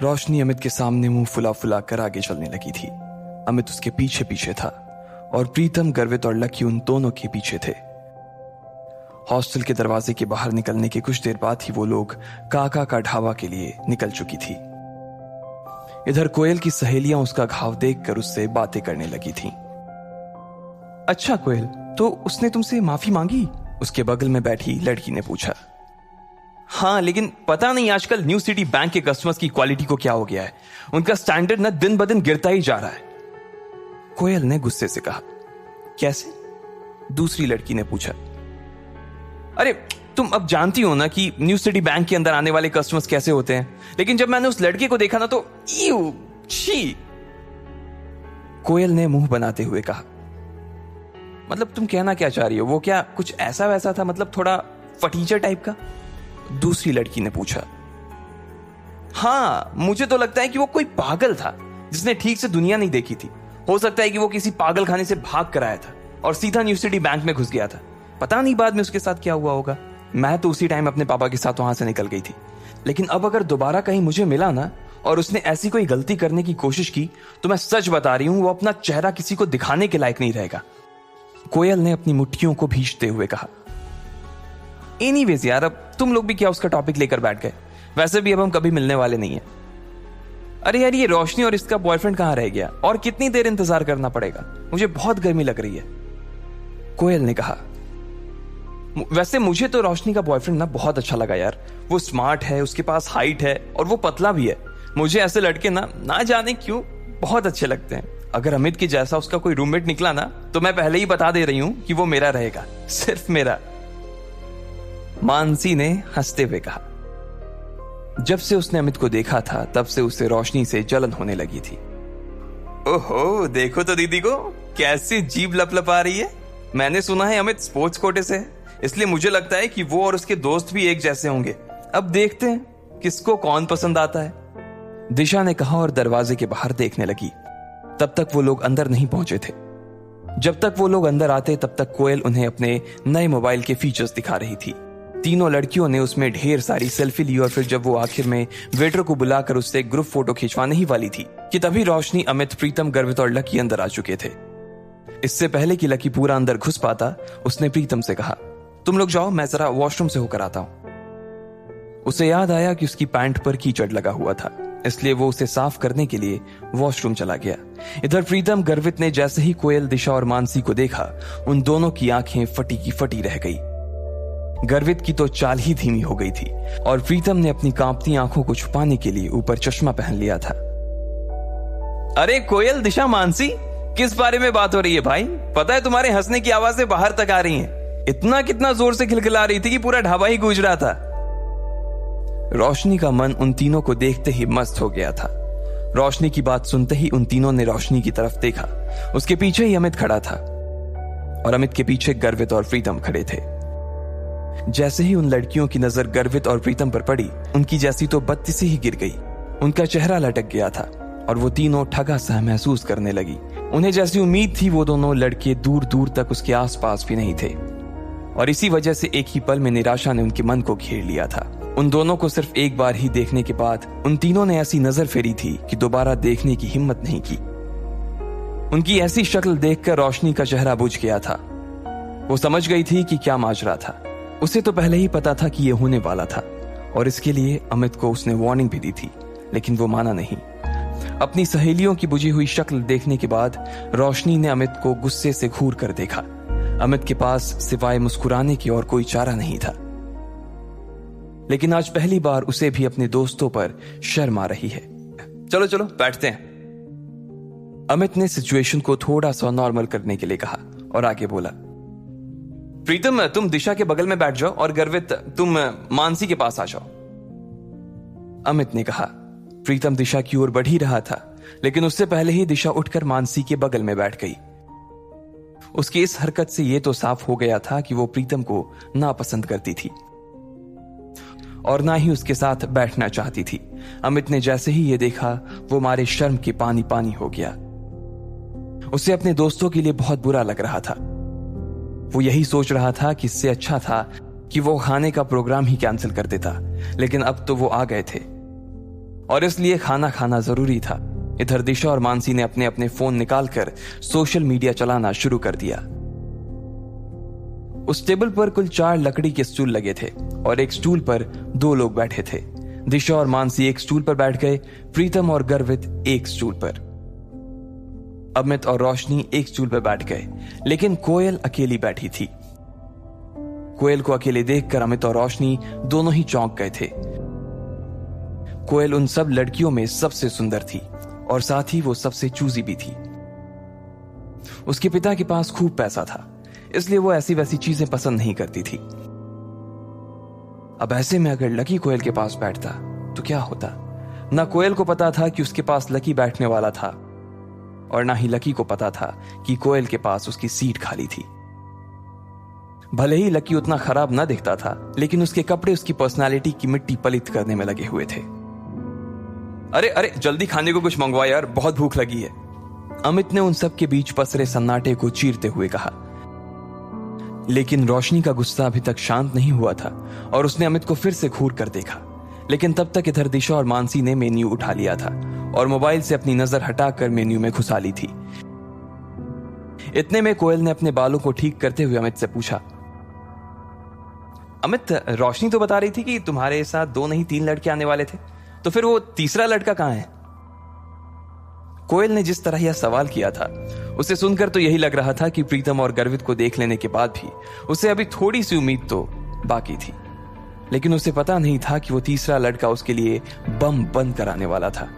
रोशनी अमित के सामने मुंह फुला फुला कर आगे चलने लगी थी। अमित उसके पीछे पीछे था और प्रीतम, गर्वित और लकी उन दोनों के पीछे थे। हॉस्टल के दरवाजे के बाहर निकलने के कुछ देर बाद ही वो लोग काका का ढाबा के लिए निकल चुकी थी। इधर कोयल की सहेलियां उसका घाव देखकर उससे बातें करने लगी थीं। अच्छा कोयल, तो उसने तुमसे माफी मांगी? उसके बगल में बैठी लड़की ने पूछा। हाँ, लेकिन पता नहीं आजकल न्यू सिटी बैंक के कस्टमर्स की क्वालिटी को क्या हो गया है। उनका स्टैंडर्ड ना दिन ब दिन गिरता ही जा रहा है। कोयल ने गुस्से से कहा। कैसे? दूसरी लड़की ने पूछा। अरे तुम अब जानती हो ना कि न्यू सिटी बैंक के अंदर आने वाले कस्टमर्स कैसे होते हैं। लेकिन जब मैंने उस लड़के को देखा ना तो ईउ, छी। कोयल ने मुंह बनाते हुए कहा। मतलब तुम कहना क्या चाह रही हो? वो क्या कुछ ऐसा वैसा था, मतलब थोड़ा फटीचर टाइप का? दूसरी लड़की ने पूछा। हाँ, मुझे तो लगता है कि वो कोई पागल था जिसने ठीक से दुनिया नहीं देखी थी। हो सकता है कि वो किसी पागल खाने से भाग कर आया था और सीधा न्यू सिटी बैंक में घुस गया था। पता नहीं बाद में उसके साथ क्या हुआ होगा। मैं तो उसी टाइम अपने पापा के साथ वहां से निकल गई थी। लेकिन अब अगर दोबारा कहीं मुझे मिला ना और उसने ऐसी कोई गलती करने की कोशिश की तो मैं सच बता रही हूं, वो अपना चेहरा किसी को दिखाने के लायक नहीं रहेगा। कोयल ने अपनी मुट्ठियों को भींचते हुए कहा। एनीवेज यार, अब तुम लोग भी क्या उसका टॉपिक लेकर बैठ गए? वैसे भी अब हम कभी मिलने वाले नहीं है। अरे यार, ये रोशनी और इसका बॉयफ्रेंड कहां रह गया? और कितनी देर इंतजार करना पड़ेगा? मुझे बहुत गर्मी लग रही है। कोयल ने कहा। वैसे मुझे तो रोशनी का बॉयफ्रेंड ना बहुत अच्छा लगा यार। वो स्मार्ट है, उसके पास हाइट है और वो पतला भी है। मुझे ऐसे लड़के ना जाने क्यों बहुत अच्छे लगते हैं। अगर अमित के जैसा उसका कोई रूममेट निकला ना तो मैं पहले ही बता दे रही हूं कि वो मेरा रहेगा, सिर्फ मेरा। मानसी ने हंसते हुए कहा। जब से उसने अमित को देखा था तब से उसे रोशनी से जलन होने लगी थी। ओहो, देखो तो दीदी को कैसी जीभ लपलपा रही है। मैंने सुना है अमित स्पोर्ट्स कोटे से है, इसलिए मुझे लगता है कि वो और उसके दोस्त भी एक जैसे होंगे। अब देखते हैं किसको कौन पसंद आता है, दिशा ने कहा और दरवाजे के बाहर देखने लगी। तब तक वो लोग अंदर नहीं पहुंचे थे। जब तक वो लोग अंदर आते तब तक कोयल उन्हें अपने नए मोबाइल के फीचर्स दिखा रही थी। तीनों लड़कियों ने उसमें ढेर सारी सेल्फी ली और फिर जब वो आखिर में वेटर को बुलाकर उससे ग्रुप फोटो खिंचवाने ही वाली थी कि तभी रोशनी, अमित, प्रीतम, गर्वित और लकी अंदर आ चुके थे। इससे पहले कि लकी पूरा अंदर घुस पाता, उसने प्रीतम से कहा, तुम लोग जाओ, मैं जरा वॉशरूम से होकर आता हूं। उसे याद आया कि उसकी पैंट पर कीचड़ लगा हुआ था, इसलिए वो उसे साफ करने के लिए वॉशरूम चला गया। इधर प्रीतम, गर्वित ने जैसे ही कोयल, दिशा और मानसी को देखा, उन दोनों की आंखें फटी की फटी रह गई। गर्वित की तो चाल ही धीमी हो गई थी और प्रीतम ने अपनी कांपती आंखों को छुपाने के लिए ऊपर चश्मा पहन लिया था। अरे कोयल, दिशा, मानसी, किस बारे में बात हो रही है भाई? पता है तुम्हारे हंसने की आवाजें बाहर तक आ रही हैं। इतना कितना जोर से खिलखिला रही थी कि पूरा ढाबा ही गूंज रहा था। रोशनी का मन उन तीनों को देखते ही मस्त हो गया था। रोशनी की बात सुनते ही उन तीनों ने रोशनी की तरफ देखा। उसके पीछे ही अमित खड़ा था और अमित के पीछे गर्वित और प्रीतम खड़े थे। जैसे ही उन लड़कियों की नजर गर्वित और प्रीतम पर पड़ी, उनकी जैसी तो बत्ती से ही गिर गई। उनका चेहरा लटक गया था और वो तीनों ठगा सा महसूस करने लगी। उन्हें जैसी उम्मीद थी वो दोनों लड़के दूर दूर तक उसके आसपास भी नहीं थे और इसी वजह से एक ही पल में निराशा ने उनके मन को घेर लिया था। उन दोनों को सिर्फ एक बार ही देखने के बाद उन तीनों ने ऐसी नजर फेरी थी कि दोबारा देखने की हिम्मत नहीं की। उनकी ऐसी शक्ल देखकर रोशनी का चेहरा बुझ गया था। वो समझ गई थी कि क्या माजरा था। उसे तो पहले ही पता था कि यह होने वाला था और इसके लिए अमित को उसने वार्निंग भी दी थी, लेकिन वो माना नहीं। अपनी सहेलियों की बुझी हुई शक्ल देखने के बाद रोशनी ने अमित को गुस्से से घूर कर देखा। अमित के पास सिवाय मुस्कुराने की और कोई चारा नहीं था, लेकिन आज पहली बार उसे भी अपने दोस्तों पर शर्म आ रही है। चलो चलो बैठते हैं। अमित ने सिचुएशन को थोड़ा सा नॉर्मल करने के लिए कहा और आगे बोला, प्रीतम, तुम दिशा के बगल में बैठ जाओ और गर्वित, तुम मानसी के पास आ जाओ। अमित ने कहा। प्रीतम दिशा की ओर बढ़ ही रहा था, लेकिन उससे पहले ही दिशा उठकर मानसी के बगल में बैठ गई। उसकी इस हरकत से यह तो साफ हो गया था कि वो प्रीतम को नापसंद करती थी और ना ही उसके साथ बैठना चाहती थी। अमित ने जैसे ही यह देखा, वो मारे शर्म के पानी पानी हो गया। उसे अपने दोस्तों के लिए बहुत बुरा लग रहा था। वो यही सोच रहा था कि इससे अच्छा था कि वो खाने का प्रोग्राम ही कैंसिल कर देता, लेकिन अब तो वो आ गए थे और इसलिए खाना खाना जरूरी था। इधर दिशा और मानसी ने अपने अपने फोन निकालकर सोशल मीडिया चलाना शुरू कर दिया। उस टेबल पर कुल 4 लकड़ी के स्टूल लगे थे और एक स्टूल पर 2 लोग बैठे थे। दिशा और मानसी एक स्टूल पर बैठ गए, प्रीतम और गर्वित एक स्टूल पर, अमित और रोशनी एक स्टूल पर बैठ गए, लेकिन कोयल अकेली बैठी थी। कोयल को अकेले देखकर अमित और रोशनी दोनों ही चौंक गए थे। कोयल उन सब लड़कियों में सबसे सुंदर थी और साथ ही वो सबसे चूजी भी थी। उसके पिता के पास खूब पैसा था, इसलिए वो ऐसी वैसी चीजें पसंद नहीं करती थी। अब ऐसे में अगर लकी कोयल के पास बैठता तो क्या होता? ना कोयल को पता था कि उसके पास लकी बैठने वाला था और ना ही लकी को पता था कि कोयल के पास उसकी सीट खाली थी। भले ही लकी उतना खराब ना दिखता था, लेकिन उसके कपड़े उसकी पर्सनालिटी की मिट्टी पलित करने में लगे हुए थे। अरे अरे जल्दी खाने को कुछ मंगवा यार, बहुत भूख लगी है, अमित ने उन सब के बीच पसरे सन्नाटे को चीरते हुए कहा। लेकिन रोशनी का गुस्सा अभी तक शांत नहीं हुआ था और उसने अमित को फिर से घूर कर देखा। लेकिन तब तक इधर दिशा और मानसी ने मेन्यू उठा लिया था और मोबाइल से अपनी नजर हटाकर मेन्यू में घुसा ली थी। इतने में कोयल ने अपने बालों को ठीक करते हुए अमित से पूछा, अमित, रोशनी तो बता रही थी कि तुम्हारे साथ 2 नहीं 3 लड़के आने वाले थे, तो फिर वो तीसरा लड़का कहां है? कोयल ने जिस तरह यह सवाल किया था, उसे सुनकर तो यही लग रहा था कि प्रीतम और गर्वित को देख लेने के बाद भी उसे अभी थोड़ी सी उम्मीद तो बाकी थी। लेकिन उसे पता नहीं था कि वो तीसरा लड़का उसके लिए बम बंद कराने वाला था।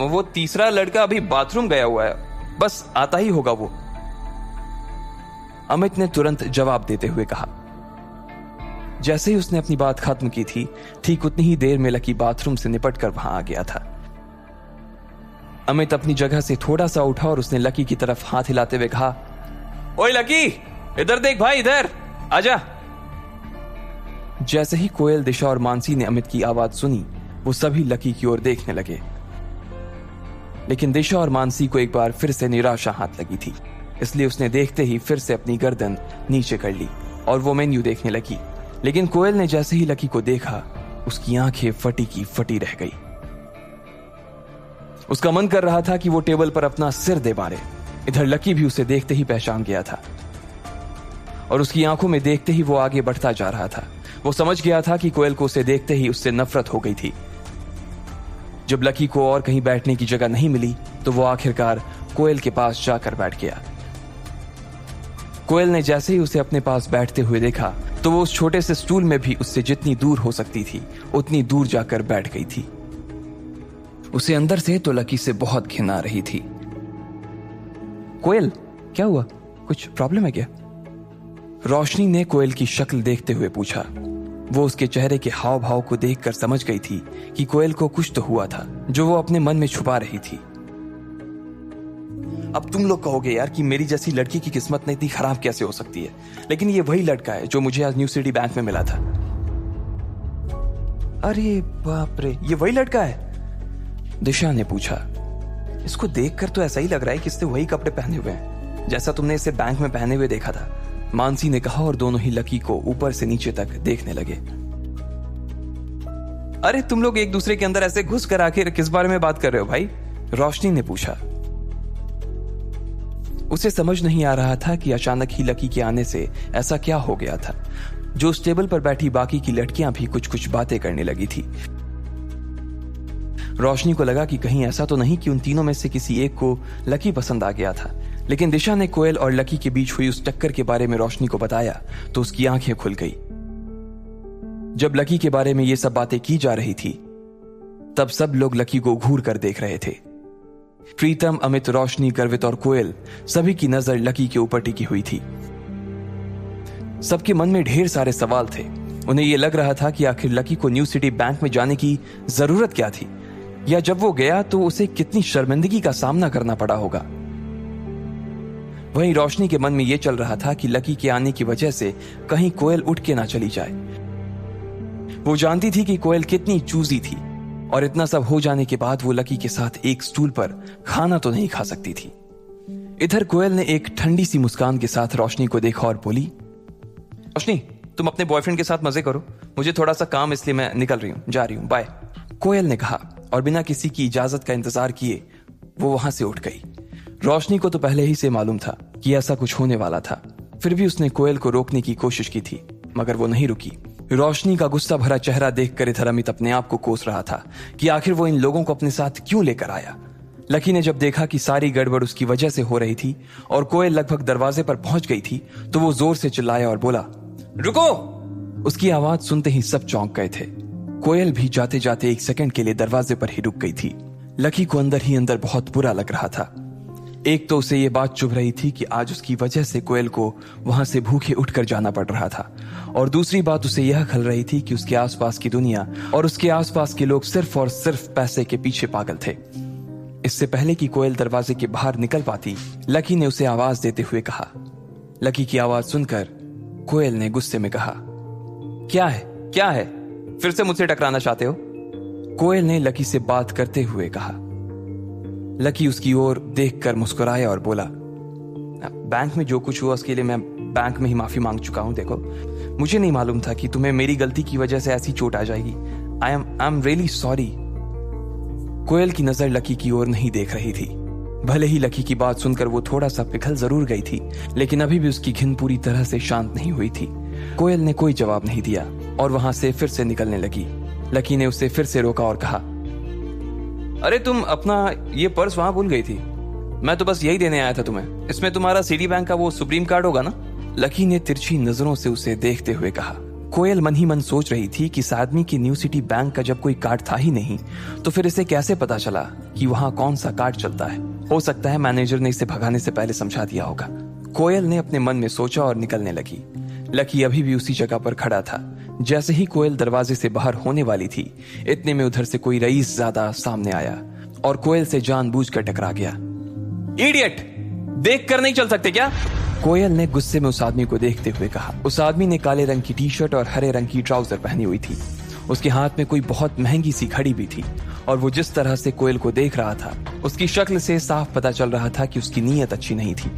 वो तीसरा लड़का अभी बाथरूम गया हुआ है, बस आता ही होगा वो, अमित ने तुरंत जवाब देते हुए कहा। जैसे ही उसने अपनी बात खत्म की थी, ठीक उतनी ही देर में लकी बाथरूम से निपटकर वहां आ गया था। अमित अपनी जगह से थोड़ा सा उठा और उसने लकी की तरफ हाथ हिलाते हुए कहा, ओए लकी, इधर देख भाई, इधर आजा। जैसे ही कोयल, दिशा और मानसी ने अमित की आवाज सुनी, वो सभी लकी की ओर देखने लगे। लेकिन दिशा और मानसी को एक बार फिर से निराशा हाथ लगी थी, इसलिए उसने देखते ही फिर से अपनी गर्दन नीचे कर ली और वो मेन्यू देखने लगी। लेकिन कोयल ने जैसे ही लकी को देखा, उसकी आंखें फटी की फटी रह गई। उसका मन कर रहा था कि वो टेबल पर अपना सिर दे मारे। इधर लकी भी उसे देखते ही पहचान गया था और उसकी आंखों में देखते ही वो आगे बढ़ता जा रहा था। वो समझ गया था कि कोयल को उसे देखते ही उससे नफरत हो गई थी। जब लकी को और कहीं बैठने की जगह नहीं मिली, तो वो आखिरकार कोयल के पास जाकर बैठ गया। कोयल ने जैसे ही उसे अपने पास बैठते हुए देखा, तो वो उस छोटे से स्टूल में भी उससे जितनी दूर हो सकती थी उतनी दूर जाकर बैठ गई थी। उसे अंदर से तो लकी से बहुत घिन आ रही थी। कोयल, क्या हुआ? कुछ प्रॉब्लम है क्या? रोशनी ने कोयल की शक्ल देखते हुए पूछा। वो उसके चेहरे के हाव भाव को देखकर समझ गई थी कि कोयल को कुछ तो हुआ था जो वो अपने मन में छुपा रही थी। अब तुम लोग कहोगे यार कि मेरी जैसी लड़की की किस्मत इतनी खराब कैसे हो सकती है, लेकिन ये वही लड़का है जो मुझे आज न्यू सिटी बैंक में मिला था। अरे बाप रे, ये वही लड़का है? दिशा ने पूछा। इसको देखकर तो ऐसा ही लग रहा है कि इसने वही कपड़े पहने हुए हैं जैसा तुमने इसे बैंक में पहने हुए देखा था, मानसी ने कहा और दोनों ही लकी को ऊपर से नीचे तक देखने लगे। अरे तुम लोग एक दूसरे के अंदर ऐसे घुस कर आखिर किस बारे में बात कर रहे हो भाई? रोशनी ने पूछा। उसे समझ नहीं आ रहा था कि अचानक ही लकी के आने से ऐसा क्या हो गया था जो उस टेबल पर बैठी बाकी की लड़कियां भी कुछ कुछ बातें करने लगी थी। रोशनी को लगा कि कहीं ऐसा तो नहीं कि उन तीनों में से किसी एक को लकी पसंद आ गया था। लेकिन दिशा ने कोयल और लकी के बीच हुई उस टक्कर के बारे में रोशनी को बताया तो उसकी आंखें खुल गई। जब लकी के बारे में ये सब बातें की जा रही थी, तब सब लोग लकी को घूर कर देख रहे थे। प्रीतम, अमित, रोशनी, गर्वित और कोयल सभी की नजर लकी के ऊपर टिकी हुई थी। सबके मन में ढेर सारे सवाल थे। उन्हें यह लग रहा था कि आखिर लकी को न्यू सिटी बैंक में जाने की जरूरत क्या थी, या जब वो गया तो उसे कितनी शर्मिंदगी का सामना करना पड़ा होगा। वहीं रोशनी के मन में यह चल रहा था कि लकी के आने की वजह से कहीं कोयल उठ के ना चली जाए। वो जानती थी कि कोयल कितनी चूजी थी और इतना सब हो जाने के बाद वो लकी के साथ एक स्टूल पर खाना तो नहीं खा सकती थी। इधर कोयल ने एक ठंडी सी मुस्कान के साथ रोशनी को देखा और बोली, रोशनी, तुम अपने बॉयफ्रेंड के साथ मजे करो, मुझे थोड़ा सा काम, इसलिए मैं निकल रही हूँ, जा रही हूँ, बाय। कोयल ने कहा और बिना किसी की इजाजत का इंतजार किए वो वहां से उठ गई। रोशनी को तो पहले ही से मालूम था कि ऐसा कुछ होने वाला था, फिर भी उसने कोयल को रोकने की कोशिश की थी, मगर वो नहीं रुकी। रोशनी का गुस्सा भरा चेहरा देखकर इधर अमित अपने आप को कोस रहा था कि आखिर वो इन लोगों को अपने साथ क्यों लेकर आया। लकी ने जब देखा कि सारी गड़बड़ उसकी वजह से हो रही थी और कोयल लगभग दरवाजे पर पहुंच गई थी, तो वो जोर से चिल्लाया और बोला, रुको। उसकी आवाज सुनते ही सब चौंक गए थे। कोयल भी जाते जाते 1 सेकंड के लिए दरवाजे पर ही रुक गई थी। लकी को अंदर ही अंदर बहुत बुरा लग रहा था। एक तो उसे ये बात चुभ रही थी कि आज उसकी वजह से कोयल को वहां से भूखे उठकर जाना पड़ रहा था, और दूसरी बात उसे यह खल रही थी कि उसके आसपास की दुनिया और उसके आसपास के लोग सिर्फ और सिर्फ पैसे के पीछे पागल थे। इससे पहले कि कोयल दरवाजे के बाहर निकल पाती, लकी ने उसे आवाज देते हुए कहा। लकी की आवाज सुनकर कोयल ने गुस्से में कहा, क्या है, क्या है, फिर से मुझसे टकराना चाहते हो? कोयल ने लकी से बात करते हुए कहा। लकी उसकी ओर देखकर मुस्कुराया और बोला, बैंक में जो कुछ हुआ उसके लिए मैं बैंक में ही माफी मांग चुका हूं। देखो, मुझे नहीं मालूम था कि तुम्हें मेरी गलती की वजह से ऐसी चोट आ जाएगी। I am really sorry. कोयल की नजर लकी की ओर नहीं देख रही थी। भले ही लकी की बात सुनकर वो थोड़ा सा पिघल जरूर गई थी, लेकिन अभी भी उसकी घिन पूरी तरह से शांत नहीं हुई थी। कोयल ने कोई जवाब नहीं दिया और वहां से फिर से निकलने लगी। लकी ने उसे फिर से रोका और कहा, अरे तुम अपना ये पर्स वहां भूल गई थी। मैं तो बस यही देने आया था तुम्हें। इसमें तुम्हारा सिटी बैंक का वो सुप्रीम कार्ड होगा ना? लकी ने तिरछी नजरों से उसे देखते हुए कहा। कोयल मन ही मन सोच रही थी कि इस आदमी की न्यू सिटी बैंक का जब कोई कार्ड था ही नहीं, तो फिर इसे कैसे पता चला कि वहां कौन सा कार्ड चलता है। हो सकता है मैनेजर ने इसे भगाने से पहले समझा दिया होगा। कोयल ने अपने मन में सोचा और निकलने लगी। लकी अभी भी उसी जगह पर खड़ा था। जैसे ही कोयल दरवाजे से बाहर होने वाली थी, इतने में उधर से कोई रईस ज़्यादा सामने आया और कोयल से जानबूझकर टकरा गया। इडियट, देख कर नहीं चल सकते क्या? कोयल ने गुस्से में उस आदमी को देखते हुए कहा। उस आदमी ने काले रंग की टी शर्ट और हरे रंग की ट्राउजर पहनी हुई थी। उसके हाथ में कोई बहुत महंगी सी घड़ी भी थी, और वो जिस तरह से कोयल को देख रहा था, उसकी शक्ल से साफ पता चल रहा था कि उसकी नीयत अच्छी नहीं थी।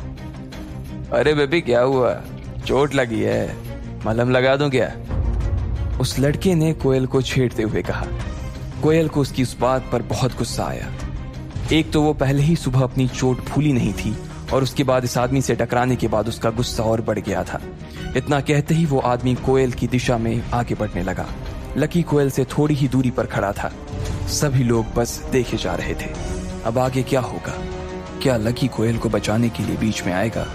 अरे बेबी, क्या हुआ? चोट लगी है? मलहम लगा दूं क्या? उस लड़के ने कोयल को छेड़ते हुए कहा। कोयल को उसकी उस बात पर बहुत गुस्सा आया। एक तो वो पहले ही सुबह अपनी चोट भूली नहीं थी, और उसके बाद इस आदमी से टकराने के बाद उसका गुस्सा और बढ़ गया था। इतना कहते ही वो आदमी कोयल की दिशा में आगे बढ़ने लगा। लकी कोयल से थोड़ी ही दूरी पर खड़ा था। सभी लोग बस देखे जा रहे थे। अब आगे क्या होगा? क्या लकी कोयल को बचाने के लिए बीच में आएगा,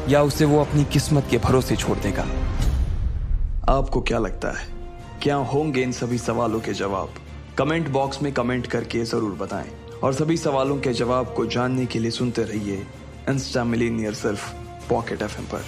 या उसे वो अपनी किस्मत के भरोसे छोड़ देगा? आपको क्या लगता है, क्या होंगे इन सभी सवालों के जवाब? कमेंट बॉक्स में कमेंट करके जरूर बताएं, और सभी सवालों के जवाब को जानने के लिए सुनते रहिए इंस्टा मिलीनियर सिर्फ पॉकेट FM पर।